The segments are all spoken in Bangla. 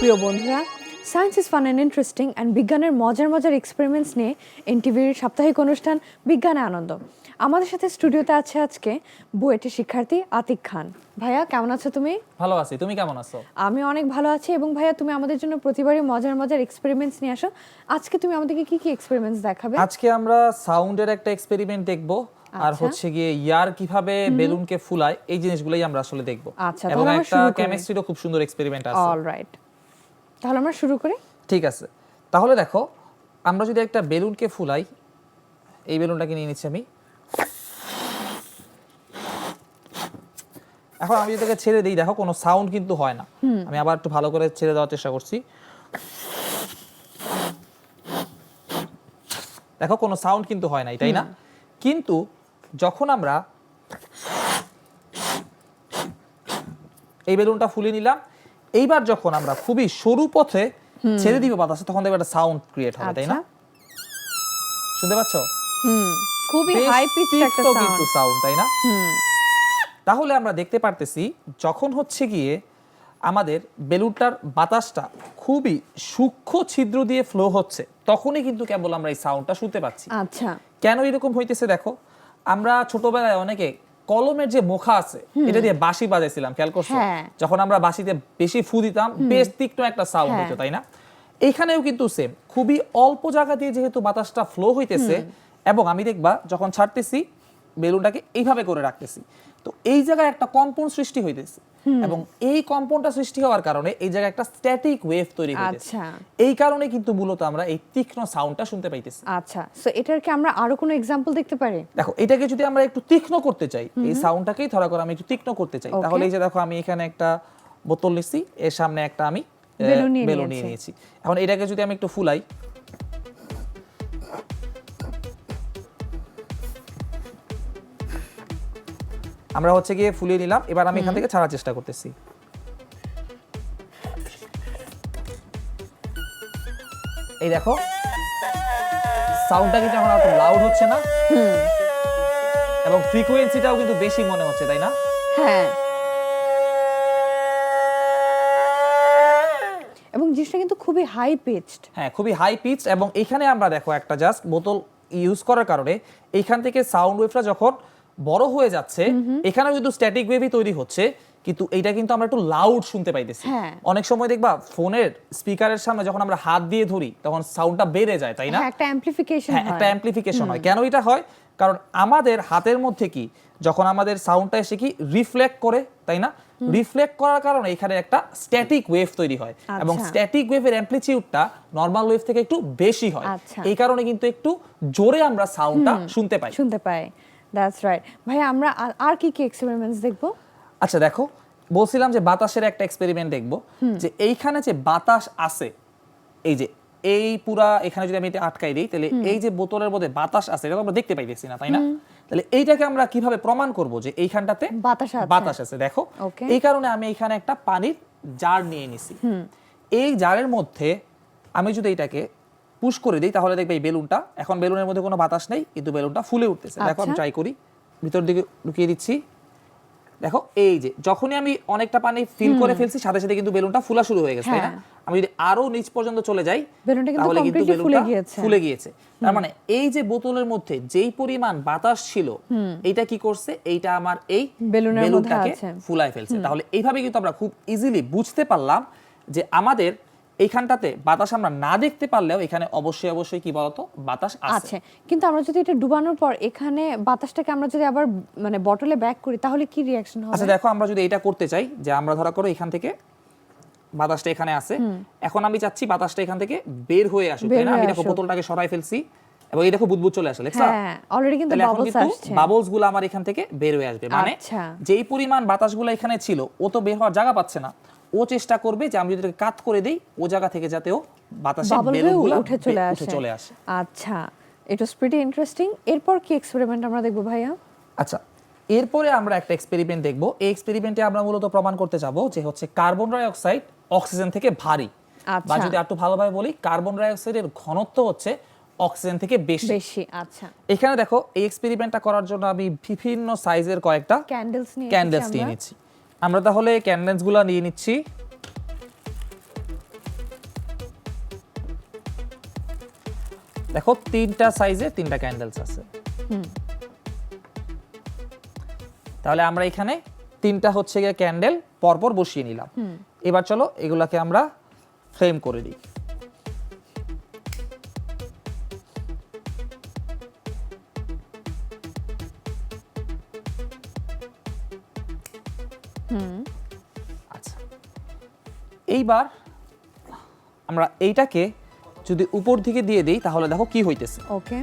প্রিয় বন্ধুরা, science is fun and interesting and বিজ্ঞানের মজার মজার এক্সপেরিমেন্টস নিয়ে এনটিভির সাপ্তাহিক অনুষ্ঠান বিজ্ঞানে আনন্দ। আমাদের সাথে স্টুডিওতে আছে আজকে বুয়েটের শিক্ষার্থী আতিক খান। ভাইয়া, কেমন আছো তুমি? ভালো আছি, তুমি কেমন আছো? আমি অনেক ভালো আছি। এবং ভাইয়া, তুমি আমাদের জন্য প্রতিবারই মজার মজার এক্সপেরিমেন্টস নিয়ে আসো। আজকে তুমি আমাদেরকে কি কি এক্সপেরিমেন্টস দেখাবে? আজকে আমরা সাউন্ডের একটা এক্সপেরিমেন্ট দেখব, আর হচ্ছে গিয়ে ইয়ার কিভাবে বেলুনকে ফুলায় এই জিনিসগুলোই আমরা আসলে দেখব। আচ্ছা, এবং তাহলে আমরা একটা শুরু করি। কেমিস্ট্রিরও খুব সুন্দর এক্সপেরিমেন্ট আছে। অলরাইট, তাহলে আমরা শুরু করি। ঠিক আছে, তাহলে দেখো, আমরা যদি একটা বেলুনকে ফুলাই, এই বেলুনটাকে নিয়ে নিচ্ছি আমি। এখন আমি যদি এটাকে ছেড়ে দিই, দেখো কোনো সাউন্ড কিন্তু হয় না। আমি আবার একটু ভালো করে ছেড়ে দেওয়ার চেষ্টা করছি। দেখো কোনো সাউন্ড কিন্তু হয় না, তাই না? কিন্তু যখন আমরা এই বেলুনটা ফুলিয়ে নিলাম, এইবার যখন আমরা খুবই সরু পথে ছেড়ে দিব বাতাসে, তখন দেখবে একটা সাউন্ড ক্রিয়েট হবে, তাই না? শুনতে পাচ্ছো? খুবই হাই পিচড একটা কিন্তু সাউন্ড, সাউন্ড, তাই না? তাহলে আমরা দেখতে পারতেছি যখন হচ্ছে গিয়ে আমাদের বেলুনটার বাতাসটা খুবই সূক্ষ্ম ছিদ্র দিয়ে ফ্লো হচ্ছে, তখনই কিন্তু কেবল আমরা এই সাউন্ডটা শুনতে পাচ্ছি। আচ্ছা, কেন এরকম হইতেছে দেখো, আমরা ছোটবেলায় অনেকে কলমের যে মুখা আছে এটা দিয়ে বাঁশি বাজাইছিলাম, খেয়াল করছো? যখন আমরা বাঁশিতে বেশি ফু দিতাম, বেশ তীক্ষ্ণ একটা সাউন্ড হতো, তাই না? এখানেও কিন্তু সেম, খুবই অল্প জায়গা দিয়ে যেহেতু বাতাসটা ফ্লো হইতেছে, এবং আমি দেখবা যখন ছাড়তেছি বেলুনটাকে এইভাবে করে রাখতেছি, তো এই জায়গায় একটা কম্পন সৃষ্টি হইতেছে, এবং এই কম্পনটা সৃষ্টি হওয়ার কারণে এই জায়গায় একটা স্ট্যাটিক ওয়েভ তৈরি হইতেছে। এই কারণে কিন্তু মূলত আমরা এই তীক্ষ্ণ সাউন্ডটা শুনতে পাইতেছি। আচ্ছা, সো এটার কি আমরা আরো কোনো এক্সাম্পল দেখতে পারি? দেখো, এটাকে যদি আমরা একটু তীক্ষ্ণ করতে চাই, এই সাউন্ডটাকেই ধরা করে আমি একটু তীক্ষ্ণ করতে চাই, তাহলে এই যে দেখো, আমি এখানে একটা বোতল নিচ্ছি, এর সামনে একটা আমি বেলুন নিয়ে নিয়েছি। এখন এটাকে যদি আমি একটু ফুলাই, আমরা হচ্ছে গিয়ে ফুলিয়ে নিলাম। এবার আমি এখান থেকে ছাড়ার চেষ্টা করতেছি। এই দেখো, সাউন্ডটা কিন্তু এখন একটু লাউড হচ্ছে না, এবং ফ্রিকোয়েন্সিটাও কিন্তু বেশি মনে হচ্ছে, তাই না? হ্যাঁ, এবং জিনিসটা কিন্তু খুবই হাই পিচড। হ্যাঁ, খুবই হাই পিচ। এবং এখানে আমরা দেখো একটা জাস্ট বোতল ইউজ করার কারণে এইখান থেকে সাউন্ড ওয়েভটা যখন বড় হয়ে যাচ্ছে, এখানেও কিন্তু স্ট্যাটিক ওয়েভই তৈরি হচ্ছে, কিন্তু এইটা কিন্তু আমরা একটু লাউড শুনতে পাইতেছি। অনেক সময় দেখবা ফোনের স্পিকারের সামনে যখন আমরা হাত দিয়ে ধরি, তখন সাউন্ডটা বেড়ে যায়, তাই না? একটা অ্যামপ্লিফিকেশন হয়। একটা অ্যামপ্লিফিকেশন হয়। কেন এটা হয়? কারণ আমাদের হাতের মধ্যে কি, যখন আমাদের সাউন্ডটা এসে কি রিফ্লেক্ট করে, তাই না? রিফ্লেক্ট করার কারণে এখানে একটা স্ট্যাটিক ওয়েভ তৈরি হয়, এবং স্ট্যাটিক ওয়েভের অ্যামপ্লিটিউডটা নরমাল ওয়েভ থেকে একটু বেশি হয়। এই কারণে কিন্তু একটু জোরে আমরা সাউন্ডটা শুনতে পাই। That's right. ভাই, আমরা আর কি কি এক্সপেরিমেন্টস দেখব? আচ্ছা দেখো, বলছিলাম যে বাতাসের একটা এক্সপেরিমেন্ট দেখব, যে এইখানে যে বাতাস আছে, এই যে এই পুরা এখানে যদি আমি এটা আটকাই দিই, তাহলে এই যে বোতলের মধ্যে বাতাস আছে, এটা আমরা দেখতে পাইতেছি না, তাই না? তাহলে এইটাকে আমরা কিভাবে প্রমাণ করব যে এইখানটাতে বাতাস আছে? দেখো, এই কারণে আমি এখানে একটা পানির জার নিয়ে নিছি। এই জারের মধ্যে আমি যদি এটাকে পুশ করে দিই, তাহলে দেখবে এই বেলুনটা, এখন বেলুনের মধ্যে কোনো বাতাস নেই, কিন্তু বেলুনটা ফুলে উঠতেছে। দেখো, আমি ট্রাই করি, ভিতর দিকে ঢুকিয়ে দিচ্ছি। দেখো, এই যে যখনই আমি অনেকটা পানি ফিল করে ফেলছি, সাথে সাথে কিন্তু বেলুনটা ফুলা শুরু হয়ে গেছে, তাই না? আমি যদি আরো নিচ পর্যন্ত চলে যাই, তাহলে কিন্তু বেলুনটা ফুলে গিয়েছে। তার মানে এই যে বোতলের মধ্যে যেই পরিমাণ বাতাস ছিল, এইটা কি করছে? এইটা আমার এই বেলুনটাকে ফুলায় ফেলছে। তাহলে এইভাবে কিন্তু আমরা খুব ইজিলি বুঝতে পারলাম যে আমাদের এইখানটাতে বাতাস আমরা না দেখতে পারলেও এখানে অবশ্যই অবশ্যই কি বলতো, বাতাস আছে। কিন্তু আমরা যদি এটা ডুবানোর পর এখানে বাতাসটাকে আমরা যদি আবার মানে বটলে ব্যাক করি, তাহলে কি রিঅ্যাকশন হবে? আচ্ছা দেখো, আমরা যদি এটা করতে চাই, যে আমরা ধরা করো এখান থেকে বাতাসটা এখানে আছে, এখন আমি চাচ্ছি বাতাসটা এখান থেকে বের হয়ে আসুক, তাই না? আমি দেখো বোতলটাকে সরাই ফেলছি, এবং এই দেখো বুদবুদ চলে আসলে, হ্যাঁ, অলরেডি কিন্তু বাবলস আসছে। বাবলসগুলো আমার এখান থেকে বের হয়ে আসবে, মানে যেই পরিমাণ বাতাসগুলো এখানে ছিল, ও তো বের হওয়ার জায়গা পাচ্ছে না, ও চেষ্টা করবে যে আমি যদি এটাকে কাট করে দেই, ও জায়গা থেকে যাতে ও বাতাসে বেলুনগুলো উঠে চলে আসে। আচ্ছা, ইট ওয়াজ প্রিটি ইন্টারেস্টিং। এরপর কি এক্সপেরিমেন্ট আমরা দেখব ভাইয়া? আচ্ছা, এরপরে আমরা একটা এক্সপেরিমেন্ট দেখব। এই এক্সপেরিমেন্টে আমরা মূলত প্রমাণ করতে যাব যে হচ্ছে কার্বন ডাই অক্সাইড অক্সিজেন থেকে ভারী, বা যদি একটু ভালোভাবে বলি, কার্বন ডাই অক্সাইডের ঘনত্ব হচ্ছে অক্সিজেন থেকে বেশি। আচ্ছা, এখানে দেখো, এই এক্সপেরিমেন্টটা করার জন্য আমি বিভিন্ন সাইজের কয়েকটা ক্যান্ডেলস নিয়ে নিচ্ছি। আমরা তাহলে ক্যান্ডেলসগুলো নিয়ে নিচ্ছি। দেখো 3টা সাইজে 3টা ক্যান্ডেলস আছে। তাহলে আমরা এখানে 3টা হচ্ছে গিয়ে ক্যান্ডেল পরপর বসিয়ে নিলাম। এবার চলো এগুলাকে আমরা ফ্রেম করে দিই। আচ্ছা, এইবার আমরা এইটাকে যদি উপর দিকে দিয়ে দেই তাহলে দেখো কি হইতেছে। ওকে,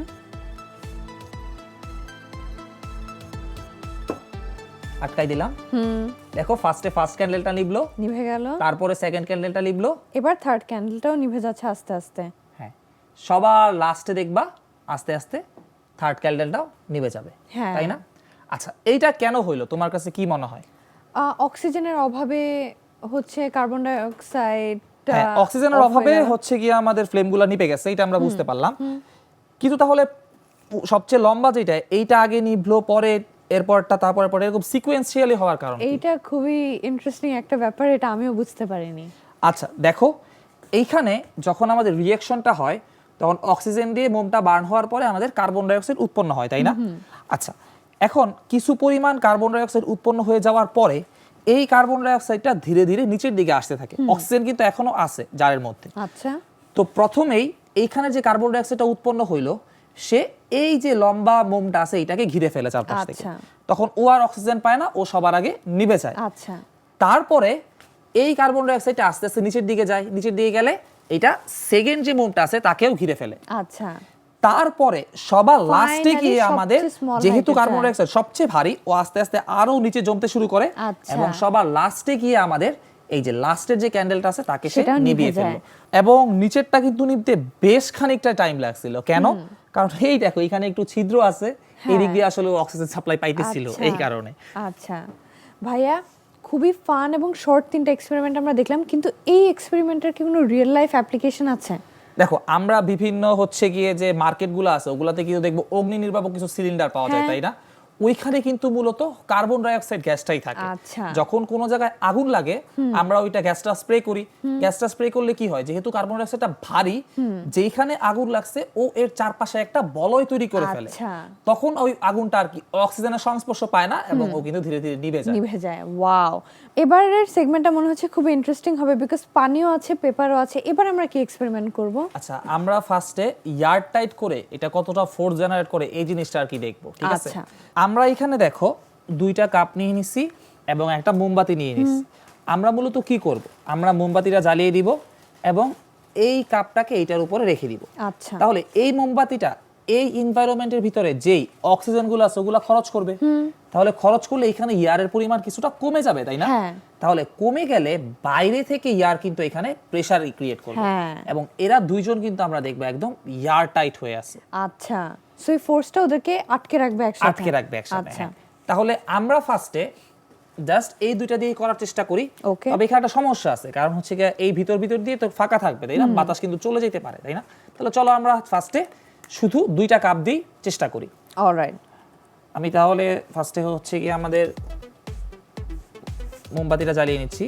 আটকাই দিলাম। দেখো ফার্স্ট ক্যান্ডেলটা নিভলো, নিভে গেল। তারপরে সেকেন্ড ক্যান্ডেলটা নিভলো, এবার থার্ড ক্যান্ডেলটাও নিভে যাচ্ছে আস্তে আস্তে। হ্যাঁ, সবার লাস্টে দেখবা আস্তে আস্তে থার্ড ক্যান্ডেলটাও নিভে যাবে, হ্যাঁ। তাই না? আচ্ছা, এইটা কেন হইলো তোমার কাছে কি মনে হয়? অক্সিজেনের অভাবে হচ্ছে, কার্বন ডাই অক্সাইড, হ্যাঁ, অক্সিজেনের অভাবে হচ্ছে গিয়ে আমাদের ফ্লেমগুলো নিভে গেছে, এটা আমরা বুঝতে পারলাম। কিন্তু তাহলে সবচেয়ে লম্বা যেটা, এইটা আগে নিভলো, পরে এরপরটা, তারপরে পরে, এরকম সিকোয়েন্সিয়ালি হওয়ার কারণ কি? এইটা খুবই ইন্টারেস্টিং একটা ব্যাপার, এটা আমিও বুঝতে পারিনি। আচ্ছা দেখো, এইখানে যখন আমাদের রিঅ্যাকশনটা হয় তখন অক্সিজেন দিয়ে মোমটা বার্ন হওয়ার পরে আমাদের কার্বন ডাই অক্সাইড উৎপন্ন হয়, তাই না? আচ্ছা, এখন কিছু পরিমাণ কার্বন ডাই অক্সাইড উৎপন্ন হয়ে যাওয়ার পরে এই কার্বন ডাই অক্সাইডটা ধীরে ধীরে নিচের দিকে আসতে থাকে। অক্সিজেন কিন্তু এখনো আছে জারের মধ্যে। আচ্ছা, তো প্রথমেই এইখানে যে কার্বন ডাই অক্সাইডটা উৎপন্ন হইলো, সে এই যে লম্বা মোমটা আছে এটাকে ঘিরে ফেলে চারপাশ থেকে। আচ্ছা। তখন ও আর অক্সিজেন পায় না, ও সবার আগে নিভে যায়। আচ্ছা, তারপরে এই কার্বন ডাই অক্সাইডটা আস্তে আস্তে নিচের দিকে যায়, নিচের দিকে গেলে এটা সেকেন্ড যে মোমটা আছে তাকেও ঘিরে ফেলে। আচ্ছা, তারপরে সবার লাস্টে গিয়ে সবচেয়ে আমাদের small যেহেতু height-এ কার্বন যায়। ডাই অক্সাইড সবচেয়ে ভারী, ও আস্তে আস্তে আরো নিচে জমতে শুরু করে, আচ্ছা। এবং সবার লাস্টে গিয়ে আমাদের এই যে লাস্টের যে ক্যান্ডেলটা আছে তাকে সে সেটাও নিভে নিভিয়ে যায়। ফেললো। এবং নিচেরটা কিন্তু নিভতে বেশ খানিকটা টাইম লাগছিল। কেন? কারণ এই দেখো এখানে একটু ছিদ্র আছে, এই দিক দিয়ে আসলে অক্সিজেন সাপ্লাই পাইতেছিল, আচ্ছা। এই কারণে। আচ্ছা ভাইয়া, খুবই ফান এবং শর্ট 3টা এক্সপেরিমেন্ট আমরা দেখলাম, কিন্তু এই এক্সপেরিমেন্টের কি কোনো রিয়েল লাইফ অ্যাপ্লিকেশন আছে? দেখো আমরা বিভিন্ন হচ্ছে গিয়ে যে মার্কেটগুলো আছে ওগুলাতে কিন্তু দেখবো অগ্নি নির্বাপক কিছু সিলিন্ডার পাওয়া যায়, হ্যাঁ। তাই না? ওইখানে কিন্তু মূলত কার্বন ডাই অক্সাইড গ্যাসটাই থাকে। আচ্ছা। যখন কোনো জায়গায় আগুন লাগে আমরা ওইটা গ্যাসটা স্প্রে করি। গ্যাসটা স্প্রে করলে কি হয়, যেহেতু কার্বন ডাই অক্সাইডটা ভারী, যেখানে আগুন লাগছে ও এর চারপাশে একটা বলয় তৈরি করে ফেলে। আচ্ছা। তখন ওই আগুনটা আর কি অক্সিজেনের সংস্পর্শ পায় না এবং ও কিন্তু ধীরে ধীরে নিভে যায়। নিভে যায়। ওয়াও, এবারের সেগমেন্টটা মনে হচ্ছে খুব ইন্টারেস্টিং হবে, বিকজ পানিও আছে, পেপারও আছে। এবার আমরা কি এক্সপেরিমেন্ট করব? আচ্ছা, আমরা ফার্স্টে ইয়ার টাইট করে এটা কতটা ফোর্স জেনারেট করে এই জিনিসটা আর কি দেখবো, ঠিক আছে? আচ্ছা। আমরা এখানে দেখো 2টা কাপ নিয়ে নিছি এবং একটা মোমবাতি নিয়ে নিছি। আমরা মূলত কি করব, আমরা মোমবাতিটা জ্বালিয়ে দিব এবং এই কাপটাকে এইটার উপরে রেখে দিব। আচ্ছা, তাহলে এই মোমবাতিটা এই এনভায়রনমেন্টের ভিতরে যেই অক্সিজেনগুলো আছে ওগুলো খরচ করবে। তাহলে খরচ করলে এখানে ইয়ারের পরিমাণ কিছুটা কমে যাবে, তাই না? হ্যাঁ। তাহলে কমে গেলে বাইরে থেকে ইয়ার কিন্তু এখানে প্রেসার ক্রিয়েট করবে, হ্যাঁ। এবং এরা দুইজন কিন্তু আমরা দেখবো একদম ইয়ার টাইট হয়ে আছে, আচ্ছা। সো এই ফোর্সটা ওদেরকে আটকে রাখবে একসাথে। আটকে রাখবে একসাথে। আচ্ছা। হ্যাঁ। তাহলে আমরা ফার্স্টে জাস্ট এই দুইটা দিয়ে করার চেষ্টা করি। Okay. তবে এখানে একটা সমস্যা আছে, কারণ হচ্ছে গিয়ে এই ভিতর দিয়ে তো ফাঁকা থাকবে, তাই না? বাতাস কিন্তু চলে যেতে পারে, তাই না? তাহলে চলো আমরা ফার্স্টে শুধু 2টা কাপ দিয়ে চেষ্টা করি। অলরাইট। আমি তাহলে ফার্স্টে হচ্ছে গিয়ে আমাদের মোমবাতিটা জ্বালিয়ে নিচ্ছি।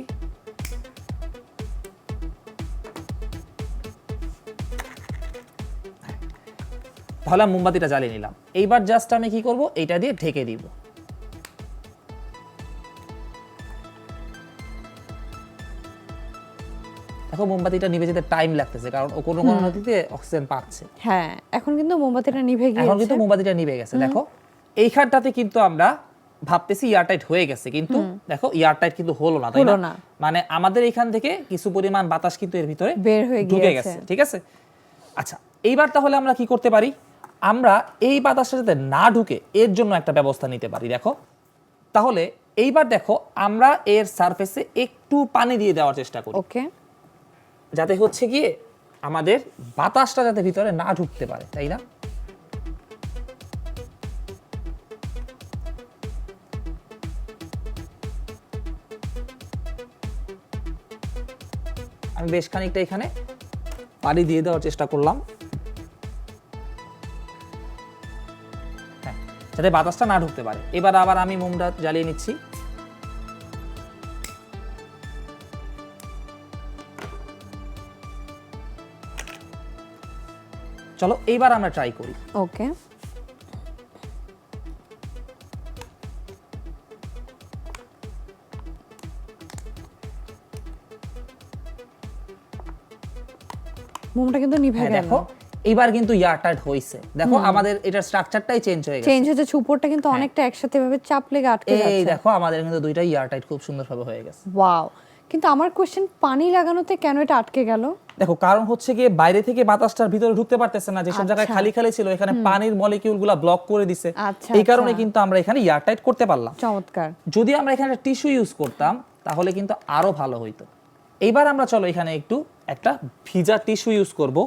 তাহলে আমি মোমবাতিটা জ্বালিয়ে নিলাম। এইবার জাস্ট আমি কি করব, এইটা দিয়ে ঢেকে দিব। দেখো মোমবাতিটা নিভে যেতে টাইম লাগতেছে, কারণ ও কোনো নদীতে অক্সিজেন পাচ্ছে। হ্যাঁ, এখন কিন্তু মোমবাতিটা নিভে এখন গিয়েছে। কিন্তু মোমবাতিটা নিভে গেছে। দেখো এইখানটাতে কিন্তু আমরা ভাবতেছি এয়ারটাইট হয়ে গেছে, কিন্তু দেখো এয়ারটাইট কিন্তু হলো না, তাই হলো না? না। মানে আমাদের এখান থেকে কিছু পরিমাণ বাতাস কিন্তু এর ভিতরে বের হয়ে ঢুকে গিয়েছে। গেছে, ঠিক আছে? আচ্ছা, এইবার তাহলে আমরা কি করতে পারি, আমরা এই বাতাসটা যাতে না ঢুকে এর জন্য একটা ব্যবস্থা নিতে পারি। দেখো তাহলে এইবার দেখো আমরা এর সারফেসে একটু পানি দিয়ে দেওয়ার চেষ্টা করি, ওকে। যাতে হচ্ছে গিয়ে আমাদের বাতাসটা যাতে ভিতরে না ঢুকতে পারে, তাই না? আমি বেশ খানিকটা এখানে পানি দিয়ে দেওয়ার চেষ্টা করলাম, হ্যাঁ, যাতে বাতাসটা না ঢুকতে পারে। এবার আবার আমি মোমটা জ্বালিয়ে নিচ্ছি। চলো এইবার আমরা ট্রাই করি। ওকে, মোমটা কিন্তু নিভে হ্যাঁ গেল। দেখো এইবার কিন্তু ইয়ারটাইট হইছে, দেখো আমাদের এটার স্ট্রাকচারটাই চেঞ্জ হয়ে গেছে। চেঞ্জ হয়েছে, উপরটা কিন্তু অনেকটা একসাথে ভাবে চাপ লেগে আটকে এই যাচ্ছে। দেখো আমাদের কিন্তু দুইটাই ইয়ারটাইট খুব সুন্দরভাবে হয়ে গেছে। ওয়াও, কিন্তু আমার কোশ্চেন, পানি লাগানোতে কেন এটা আটকে গেল? দেখো কারণ হচ্ছে গিয়ে বাইরে থেকে বাতাসটার ভিতরে ঢুকতে পারতেছে না, যেসব জায়গায় খালি খালি ছিল এখানে পানির মলিকিউলগুলো ব্লক করে দিছে, আচ্ছা, এই কারণে আচ্ছা। কিন্তু আমরা এখানে ইয়ারটাইট করতে পারলাম। চমৎকার। যদি আমরা এখানে টিস্যু ইউজ করতাম তাহলে কিন্তু আরো ভালো হইতো। এইবার আমরা চলো এখানে একটু একটা ভিজা টিস্যু ইউজ করব,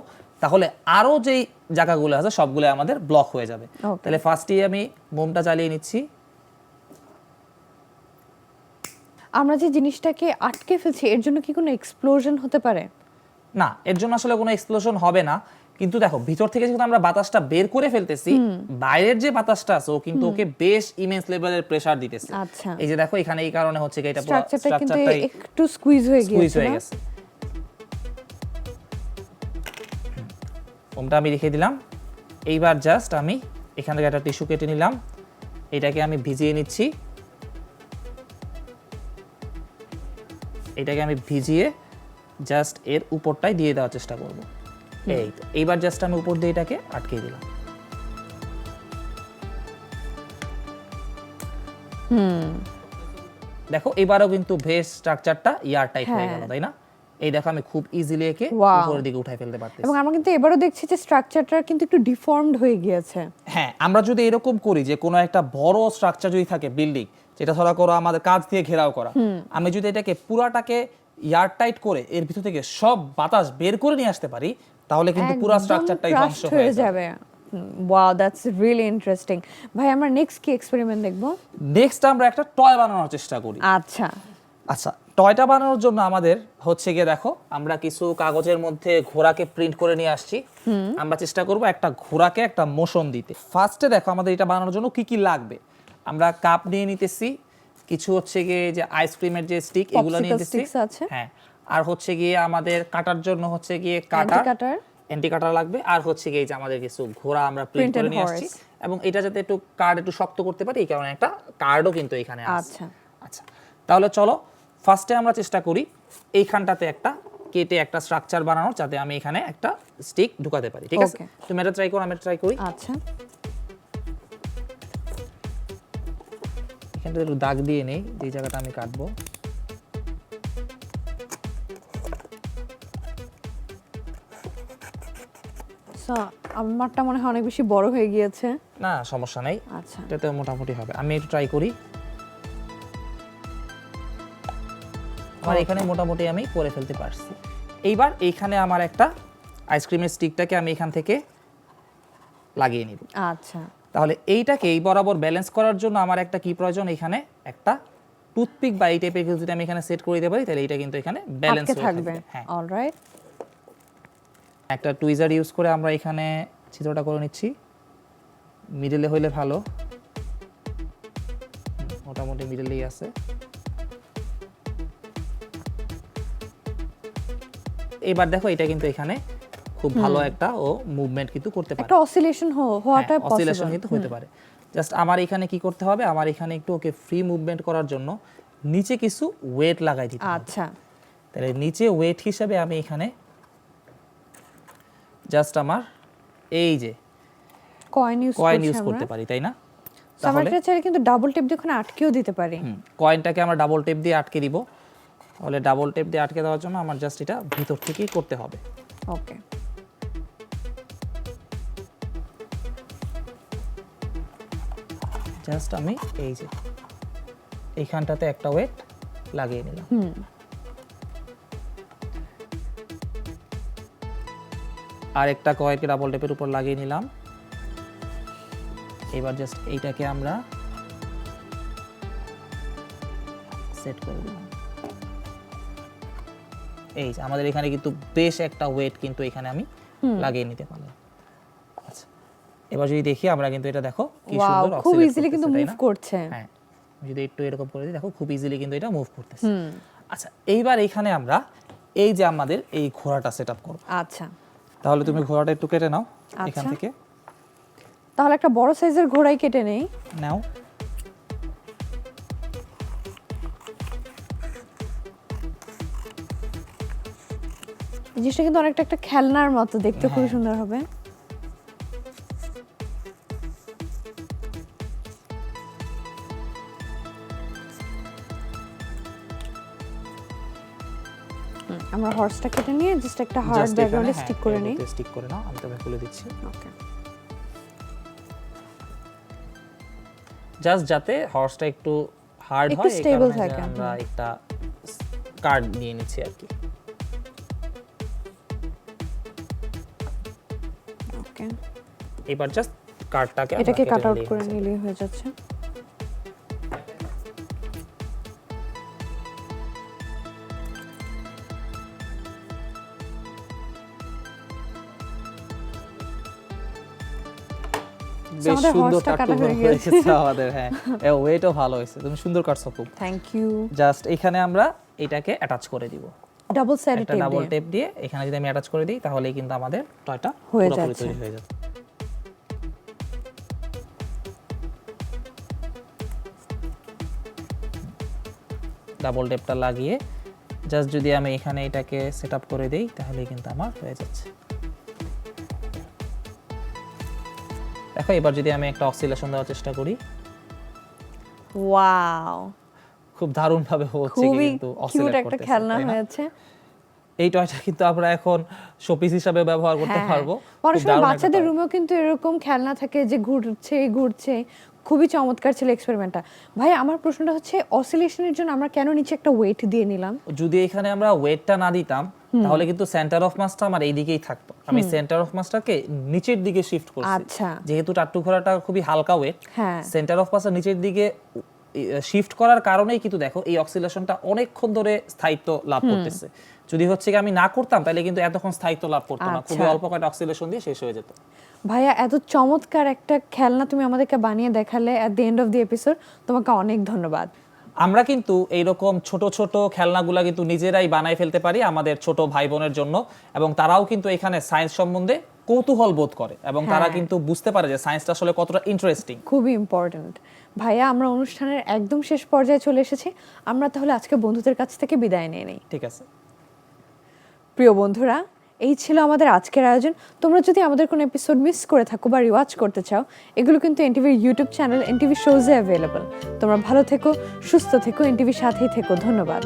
তাহলে আরো যেই জায়গাগুলো আছে সবগুলো আমাদের ব্লক হয়ে যাবে। Okay. তাহলে ফার্স্টেই আমি মোমটা জ্বালিয়ে নিচ্ছি। আমরা যে জিনিসটাকে আটকে ফেলছি, এর জন্য কি কোনো এক্সপ্লোশন হতে পারে? না, এর জন্য আসলে কোনো এক্সপ্লোশন হবে না, কিন্তু দেখো ভিতর থেকে যখন আমরা বাতাসটা বের করে ফেলতেছি, বাইরের যে বাতাসটা আছে ও কিন্তু ওকে বেশ ইমেন্স লেভেলের প্রেসার দিতেছে। আচ্ছা, এই যে দেখো এখানে এই কারণে হচ্ছে কি এটা পুরো স্ট্রাকচারটা কিন্তু স্ট্রাকচারটাই একটু স্কুইজ হয়ে স্কুইজ গিয়েছে হয়ে না? গেছে। ওমটা আমি রেখে দিলাম। এইবার জাস্ট আমি এখান থেকে একটা টিস্যু কেটে নিলাম, এটাকে আমি ভিজিয়ে নিচ্ছি। এটাকে আমি ভিজিয়ে জাস্ট এর উপরটাই দিয়ে দেওয়ার চেষ্টা করব। এই তো, এইবার জাস্ট আমি উপর দিয়ে এটাকে আটকে দিলাম। দেখো এবারও কিন্তু বেশ স্ট্রাকচারটা ইয়ার টাইপ হয়ে গেল, তাই না? এই দেখো আমি খুব ইজিলি একে Wow. উপরের দিকে উঠাই ফেলতে পারতেছি। এবং আমরা কিন্তু এবারও দেখছি যে স্ট্রাকচারটা কিন্তু একটু ডিফর্মড হয়ে গিয়েছে। হ্যাঁ, আমরা যদি এরকম করি যে কোনো একটা বড় স্ট্রাকচার যদি থাকে বিল্ডিং, যেটা ধরা করো আমাদের কাঁচ দিয়ে ঘেরাও করা, আমি যদি এটাকে পুরাটাকে ইয়ার টাইট করে এর ভিতর থেকে সব বাতাস বের করে নিয়ে আসতে পারি, তাহলে কিন্তু পুরো একদম স্ট্রাকচারটাই ধ্বংস crushed হয়ে যাবে। Wow, that's really interesting. ভাই, আমরা নেক্সট কি এক্সপেরিমেন্ট দেখব? নেক্সট আমরা একটা টয় বানানোর চেষ্টা করি। আচ্ছা, আচ্ছা, টয়টা বানানোর জন্য আমাদের হচ্ছে গিয়ে দেখো আমরা কিছু কাগজের মধ্যে ঘোড়াকে প্রিন্ট করে নিয়ে আসছি। আমরা চেষ্টা করব একটা ঘোড়াকে একটা মোশন দিতে। ফার্স্টে দেখো আমাদের এটা বানানোর জন্য কি কি লাগবে। আমরা কাপ নিয়ে নিতেছি, কিছু হচ্ছে গিয়ে যে আইসক্রিমের যে স্টিক এগুলো নিয়ে Popsicle নিতেছি। sticks আছে। হ্যাঁ, আর হচ্ছে গিয়ে আমাদের কাটার জন্য হচ্ছে গিয়ে Anti-cutter। কাটার, অ্যান্টি কাটার লাগবে। আর হচ্ছে গিয়ে যে আমাদের কিছু ঘোড়া আমরা প্রিন্ট Printed করে নিয়ে আসছি, horse। এবং এটা যাতে একটু কার্ড একটু শক্ত করতে পারি এই কারণে একটা কার্ডও কিন্তু এখানে আছে। আচ্ছা। আচ্ছা, তাহলে চলো ফার্স্টে আমরা চেষ্টা করি এইখানটাতে একটা কেটে একটা স্ট্রাকচার বানানোর, যাতে আমি এখানে একটা স্টিক ঢুকাতে পারি। ঠিক আছে, Okay. তুমি এটা ট্রাই করো, আমি ট্রাই করি। আচ্ছা, এখানটা একটু দাগ দিয়ে নেই যে জায়গাটা আমি কাটবো। সো আমারটা মনে হয় অনেক বেশি বড় হয়ে গিয়েছে। না সমস্যা নেই, আচ্ছা, এটাতে মোটামুটি হবে। আমি একটু ট্রাই করি। আমার এখানে মোটামুটি আমি করে ফেলতে পারছি। এইবার এইখানে আমার একটা আইসক্রিমের স্টিকটাকে আমি এখান থেকে লাগিয়ে নিব। আচ্ছা, তাহলে এইটাকে এই বরাবর ব্যালেন্স করার জন্য আমার একটা কি প্রয়োজন, এখানে একটা টুথপিক বা এই টাইপের কিছু যদি আমি এখানে সেট করে দিতে পারি, তাহলে এটা কিন্তু এখানে ব্যালেন্স আটকে হয়ে থাকবে। থাকবে। হ্যাঁ, অলরাইট। একটা টুইজার ইউজ করে আমরা এখানে চিত্রটা করে নিচ্ছি। মিডলে হইলে ভালো, মোটামুটি মিডলেই আছে। এবার দেখো এটা কিন্তু এখানে খুব ভালো একটা ও মুভমেন্ট কিন্তু করতে পারে। একটা অসিলেশন হওয়াটা অসিলেশন পসিবল। কিন্তু হতে পারে। জাস্ট আমার এখানে কি করতে হবে, আমার এখানে একটু ওকে ফ্রি মুভমেন্ট করার জন্য নিচে কিছু ওয়েট লাগাই দিতে হবে। আচ্ছা, তাহলে নিচে ওয়েট হিসাবে আমি এখানে জাস্ট আমার এই যে কয়েন ইউজ করতে পারি, তাই না? আমরা এটা চাইলে কিন্তু ডাবল টেপ দিয়ে ওখানে আটকেও দিতে পারি। কয়েনটাকে আমরা ডাবল টেপ দিয়ে আটকে দিব। তাহলে ডাবল টেপ দিয়ে আটকে দেওয়ার জন্য আমার জাস্ট এটা ভিতর থেকেই করতে হবে। ওকে, জাস্ট আমি এই যে এইখানটাতে একটা ওয়েট লাগিয়ে নিলাম। আর একটা কয়েনকে ডাবল টেপের উপর লাগিয়ে নিলাম। এবার জাস্ট এইটাকে আমরা সেট করে দিলাম। এই যে আমাদের এখানে কিন্তু বেশ একটা ওয়েট কিন্তু এখানে আমি লাগিয়ে নিতে পারলাম। আচ্ছা, এবার যদি দেখি আমরা কিন্তু এটা দেখো কি ওয়াও, সুন্দর খুব oscillate ইজিলি কিন্তু করতেছে, তাই মুভ না? করছে। হ্যাঁ, যদি একটু এরকম করে দিই দেখো খুব ইজিলি কিন্তু এটা মুভ করতেছে। আচ্ছা, এইবার এখানে আমরা এই যে আমাদের এই ঘোড়াটা সেটআপ করব। আচ্ছা, তাহলে তুমি ঘোড়াটা একটু কেটে নাও এখান আচ্ছা। থেকে। তাহলে একটা বড় সাইজের ঘোড়াই কেটে নেই। নাও। এই জিনিসটা কিন্তু অনেকটা একটা খেলনার মতো, দেখতে খুবই হ্যাঁ। সুন্দর হবে। আমরা হর্সটা কেটে নিয়ে জাস্ট একটা হার্ড জাস্ট ব্যাকগ্রাউন্ডে স্টিক করে নিই। স্টিক করে নাও, আমি তোমাকে খুলে দিচ্ছি। ওকে। জাস্ট যাতে হর্সটা একটু হার্ড একটু হয়, এই stable কারণে যে থাকে। আমরা একটা কার্ড নিয়ে নিচ্ছি আর কি। ওকে। এবার জাস্ট কার্ডটাকে আমরা এটাকে কেটে কাট আউট নিলেই করে হয়ে যাবে। নিলেই হয়ে যাচ্ছে। বেশ আমাদের সুন্দর হর্সটা কাটা টাট্টু হয়ে হয়েছে গেছে। আমাদের। হ্যাঁ, ওয়েটও ভালো হয়েছে, তুমি সুন্দর কাটছো খুব। Thank you. জাস্ট এখানে আমরা এটাকে অ্যাটাচ করে দিব। ডাবল সাইডেড একটা টেপ ডাবল দিয়ে। টেপ দিয়ে এখানে যদি আমি অ্যাটাচ করে দিই তাহলেই কিন্তু আমাদের টয়টা হয়ে পুরোপুরি যাচ্ছে। তৈরি হয়ে যাবে। ডাবল টেপটা লাগিয়ে জাস্ট যদি আমি এখানে এটাকে সেটআপ করে দেই তাহলেই কিন্তু আমার হয়ে যাচ্ছে। দেখো এবার যদি আমি একটা অসিলেশন দেওয়ার চেষ্টা করি, ওয়াও, খুব দারুণ ভাবে হচ্ছে খুবই কিন্তু কিউট অসিলেট একটা করতেছে, খেলনা তাই না? হয়েছে। এই টয়টা কিন্তু আমরা এখন শোপিস হিসাবে ব্যবহার করতে হ্যাঁ। পারবো। অনেক খুব সময় দারুণ একটা বাচ্চাদের toy। রুমেও কিন্তু এরকম খেলনা থাকে যে ঘুরছে। খুবই চমৎকার ছিল এক্সপেরিমেন্টটা। ভাই আমার প্রশ্নটা হচ্ছে অসিলেশনের জন্য আমরা কেন নিচে একটা ওয়েট দিয়ে নিলাম? যদি এখানে আমরা ওয়েটটা না দিতাম তাহলে কিন্তু সেন্টার অফ মাসটা আমার এই দিকেই থাকতো। আমি সেন্টার অফ মাসটাকে নিচের দিকে শিফট করছি। আচ্ছা। যেহেতু টাট্টু ঘোড়াটা খুবই হালকা ওয়েট, হ্যাঁ। সেন্টার অফ মাসটা নিচের দিকে শিফট করার কারণেই কিন্তু দেখো এই অক্সিলেশনটা অনেকক্ষণ ধরে স্থায়িত্ব লাভ করতেছে। যদি হচ্ছে কি আমি না করতাম তাহলে কিন্তু এতক্ষণ স্থায়িত্ব লাভ করতো না, খুবই আচ্ছা। অল্প কয়েকটা অক্সিলেশন দিয়ে শেষ হয়ে যেত। ভাইয়া এত চমৎকার একটা খেলনা তুমি আমাদেরকে বানিয়ে দেখালে at the end of the episode, তোমাকে অনেক ধন্যবাদ। আমরা কিন্তু এইরকম ছোট ছোট খেলনাগুলা কিন্তু নিজেরাই বানায় ফেলতে পারি আমাদের ছোট ভাই বোনের জন্য, এবং তারাও কিন্তু এখানে সায়েন্স সম্বন্ধে কৌতূহল বোধ করে এবং তারা হ্যাঁ। কিন্তু বুঝতে পারে যে সায়েন্সটা আসলে কতটা ইন্টারেস্টিং। খুবই ইম্পর্ট্যান্ট। ভাইয়া আমরা অনুষ্ঠানের একদম শেষ পর্যায়ে চলে এসেছি, আমরা তাহলে আজকে বন্ধুদের কাছ থেকে বিদায় নিয়ে নিই। ঠিক আছে। প্রিয় বন্ধুরা, এই ছিল আমাদের আজকের আয়োজন। তোমরা যদি আমাদের কোনো এপিসোড মিস করে থাকো বা রিওয়াচ করতে চাও, এগুলো কিন্তু এনটিভির ইউটিউব চ্যানেল এনটিভি শোজে অ্যাভেলেবল। তোমরা ভালো থেকো, সুস্থ থেকো, এনটিভির সাথেই থেকো। ধন্যবাদ।